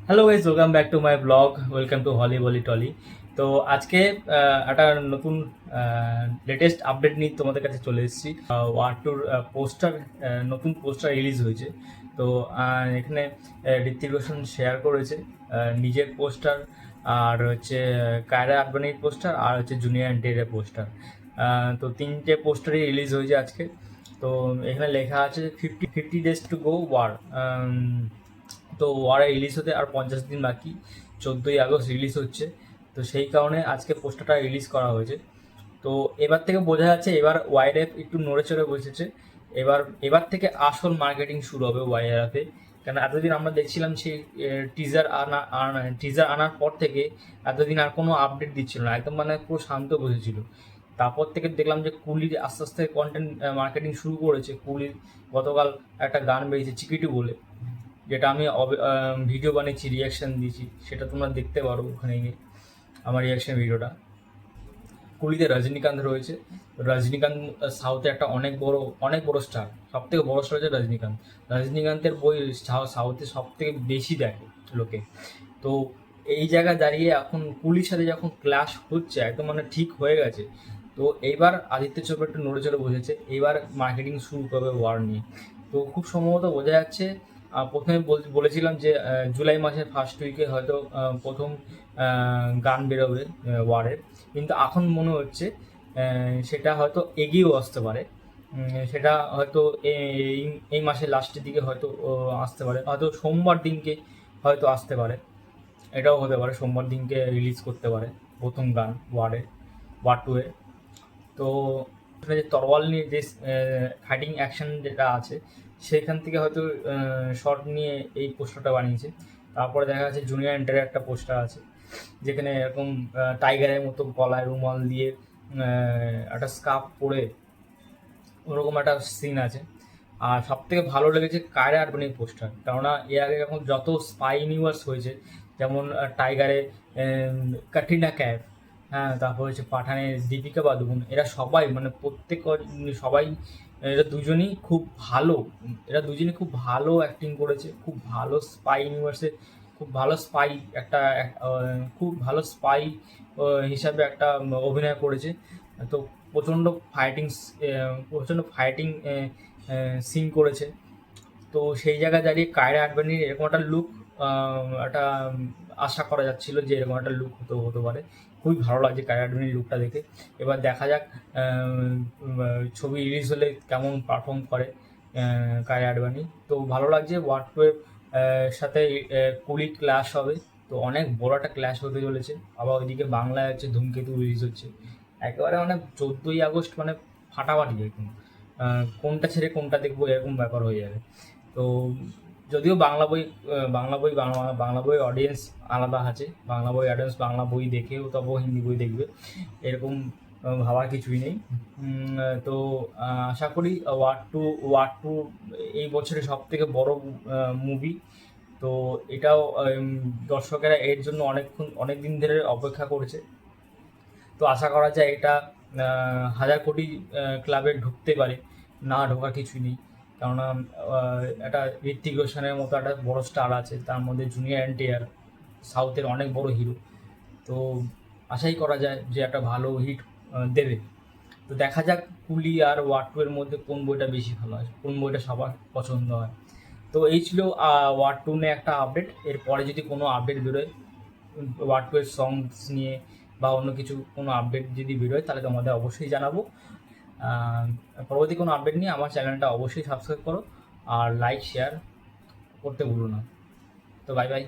Hello guys, welcome back to my vlog. Welcome to Holly Bolly Tolly. তো আজকে একটা নতুন লেটেস্ট আপডেট নিয়ে তোমাদের কাছে চলে এসেছি। ওয়ার টুর পোস্টার, নতুন পোস্টার রিলিজ হয়েছে। তো এখানে ঋত্বিক রোশন শেয়ার করেছে নিজের পোস্টার, আর হচ্ছে কায়রা আদবানির পোস্টার, আর হচ্ছে জুনিয়র এনটিআর পোস্টার। তো তিনটে পোস্টারই রিলিজ হয়েছে আজকে। তো এখানে লেখা আছে 50 days to go war। তো ওয়ারে রিলিজ হতে আর 50 দিন বাকি, 14ই আগস্ট রিলিজ হচ্ছে। তো সেই কারণে আজকে পোস্টারটা রিলিজ করা হয়েছে। তো এবার থেকে বোঝা যাচ্ছে এবার ওয়াইরএফ একটু নড়ে চড়ে বসেছে। এবার এবার থেকে আসল মার্কেটিং শুরু হবে ওয়াইরএফে। কেন এতদিন আমরা দেখছিলাম সেই টিজার আনার পর থেকে এতদিন আর কোনো আপডেট দিচ্ছিল না, একদম মানে পুরো শান্ত বসেছিল। তারপর থেকে দেখলাম যে কুলির আস্তে আস্তে কন্টেন্ট মার্কেটিং শুরু করেছে। কুলির গতকাল একটা গান বেরিয়েছে চিকিটু বলে, যেটা আমি ভিডিও বানিয়েছি, রিয়াকশান দিয়েছি, সেটা তোমরা দেখতে পারো ওখানে গিয়ে আমার রিয়াকশান ভিডিওটা। কুলিতে রজনীকান্ত রয়েছে। রজনীকান্ত সাউথে একটা অনেক বড় স্টার, সব থেকে বড় স্টার হচ্ছে রজনীকান্ত। রজনীকান্তের বই সাউথে সব থেকে বেশি দেখে লোকে। তো এই জায়গায় দাঁড়িয়ে এখন কুলির সাথে যখন ক্লাশ হচ্ছে, একদম মানে ঠিক হয়ে গেছে। তো এইবার আদিত্য চোপড়া একটু নড়ে চড়ে বসেছে, এইবার মার্কেটিং শুরু করবে ওয়ার নিয়ে। তো খুব সম্ভবত বোঝা যাচ্ছে, প্রথমে বলেছিলাম যে জুলাই মাসের ফার্স্ট উইকে হয়তো প্রথম গান বেরোবে ওয়ারের। কিন্তু এখন মনে হচ্ছে সেটা হয়তো এগিয়েও আসতে পারে। সেটা হয়তো এই মাসের লাস্টের দিকে হয়তো আসতে পারে, হয়তো সোমবার দিনকে হয়তো আসতে পারে। এটাও হতে পারে সোমবার দিনকে রিলিজ করতে পারে প্রথম গান ওয়ার টু এ। তো এখানে যে তরোয়াল নিয়ে যে ফাইটিং অ্যাকশন যেটা আছে, সেখান থেকে হয়তো শর্ট নিয়ে এই পোস্টারটা বানিয়েছে। তারপরে দেখা যাচ্ছে জুনিয়র এন্টারের একটা পোস্টার আছে, যেখানে এরকম টাইগারের মতো গলায় রুমাল দিয়ে একটা স্কার্ফ পরে ওরকম একটা সিন আছে। আর সব থেকে ভালো লেগেছে কায়রা আডবাণীর পোস্টার, কেননা এর আগে যখন যত স্পাই ইউনিভার্স হয়েছে, যেমন টাইগারে ক্যাটরিনা ক্যাফ, হ্যাঁ, তারপর হচ্ছে পাঠানে দীপিকা পাদুকোন, এরা সবাই মানে সবাই, এরা দুজনই খুব ভালো অ্যাক্টিং করেছে, খুব ভালো স্পাই ইউনিভার্সে, খুব ভালো স্পাই হিসাবে একটা অভিনয় করেছে। তো প্রচণ্ড ফাইটিং সিন করেছে। তো সেই জায়গায় দাঁড়িয়ে কায়রা আডবাণীর এরকম একটা লুক, একটা আশা করা যাচ্ছিল যে এরকম একটা লুক হতে পারে। খুবই ভালো লাগছে কায়রা আডবাণীর লুকটা দেখে। এবার দেখা যাক ছবি রিলিজ হলে কেমন পারফর্ম করে কায়রা আডবাণী। তো ভালো লাগছে ওয়ার টু এর সাথে কুলি ক্লাশ হবে। তো অনেক বড় একটা ক্লাশ হতে চলেছে। আবার ওইদিকে বাংলায় হচ্ছে ধূমকেতু রিলিজ হচ্ছে। একেবারে মানে 14ই আগস্ট মানে ফাটাফাটি একদম। কোনটা ছেড়ে কোনটা দেখবো এরকম ব্যাপার হয়ে যাবে। তো যদিও বাংলা বই অডিয়েন্স আলাদা আছে, বাংলা বই অডিয়েন্স বাংলা বই দেখেও তবু হিন্দি বই দেখবে, এরকম ভাবার কিছুই নেই। তো আশা করি ওয়ার টু এই বছরের সব থেকে বড় মুভি। তো এটাও দর্শকেরা এর জন্য অনেক দিন ধরে অপেক্ষা করেছে। তো আশা করা যায় এটা 1000 কোটি ক্লাবে ঢুকতে পারে, না ঢোকার কিছুই নেই। কেননা একটা ঋত্বিক রোশনের মতো একটা বড় স্টার আছে, তার মধ্যে জুনিয়র এনটিআর সাউথের অনেক বড় হিরো। তো আশাই করা যায় যে একটা ভালো হিট দেবে। তো দেখা যাক কুলি আর ওয়ার টু এর মধ্যে কোন বইটা বেশি ভালো হয়, কোন বইটা সবার পছন্দ হয়। তো এই ছিল ওয়ার টু নিয়ে একটা আপডেট। এরপরে যদি কোনো আপডেট বেরোয় ওয়ার টু এর সংস নিয়ে বা অন্য কিছু কোনো আপডেট যদি বেরোয়, তাহলে তোমাদের অবশ্যই জানাবো। পরবর্তী কোনো আপডেট নিয়ে আমার চ্যানেলটা অবশ্যই সাবস্ক্রাইব করো, আর লাইক শেয়ার করতে ভুলো না। তো বাই বাই।